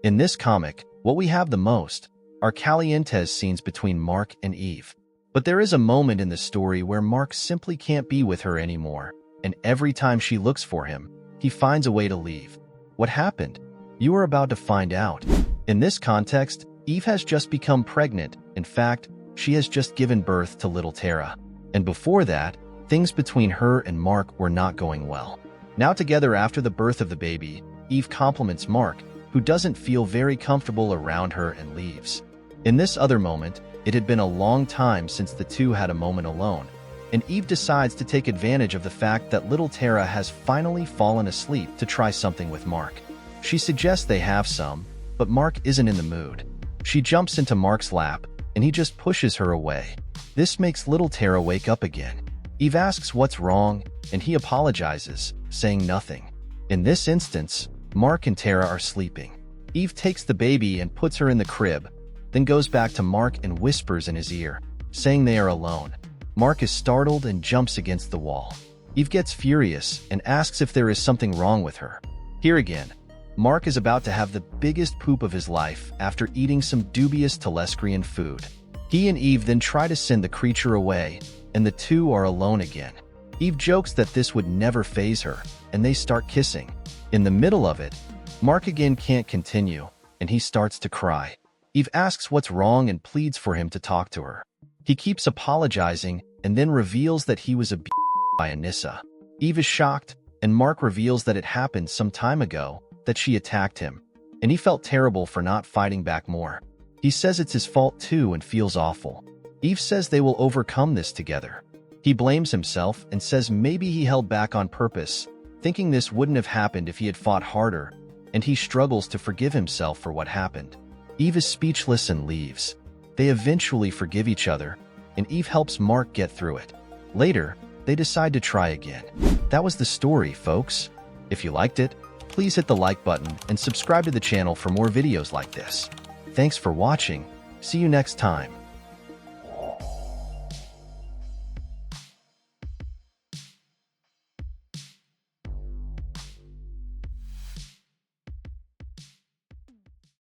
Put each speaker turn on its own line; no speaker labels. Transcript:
In this comic, what we have the most are calientes scenes between Mark and Eve. But there is a moment in the story where Mark simply can't be with her anymore, and every time she looks for him, he finds a way to leave. What happened? You are about to find out. In this context, Eve has just become pregnant. In fact, she has just given birth to little Tara. And before that, things between her and Mark were not going well. Now together after the birth of the baby, Eve compliments Mark, who doesn't feel very comfortable around her and leaves. In this other moment, it had been a long time since the two had a moment alone, and Eve decides to take advantage of the fact that little Tara has finally fallen asleep to try something with Mark. She suggests they have some, but Mark isn't in the mood. She jumps into Mark's lap, and he just pushes her away. This makes little Tara wake up again. Eve asks what's wrong, and he apologizes, saying nothing. In this instance, Mark and Tara are sleeping. Eve takes the baby and puts her in the crib, then goes back to Mark and whispers in his ear, saying they are alone. Mark is startled and jumps against the wall. Eve gets furious and asks if there is something wrong with her. Here again, Mark is about to have the biggest poop of his life after eating some dubious Telescrian food. He and Eve then try to send the creature away, and the two are alone again. Eve jokes that this would never faze her, and they start kissing. In the middle of it, Mark again can't continue, and he starts to cry. Eve asks what's wrong and pleads for him to talk to her. He keeps apologizing and then reveals that he was abused by Anissa. Eve is shocked, and Mark reveals that it happened some time ago, that she attacked him, and he felt terrible for not fighting back more. He says it's his fault too and feels awful. Eve says they will overcome this together. He blames himself and says maybe he held back on purpose, thinking this wouldn't have happened if he had fought harder, and he struggles to forgive himself for what happened. Eve is speechless and leaves. They eventually forgive each other, and Eve helps Mark get through it. Later, they decide to try again. That was the story, folks. If you liked it, please hit the like button and subscribe to the channel for more videos like this. Thanks for watching. See you next time.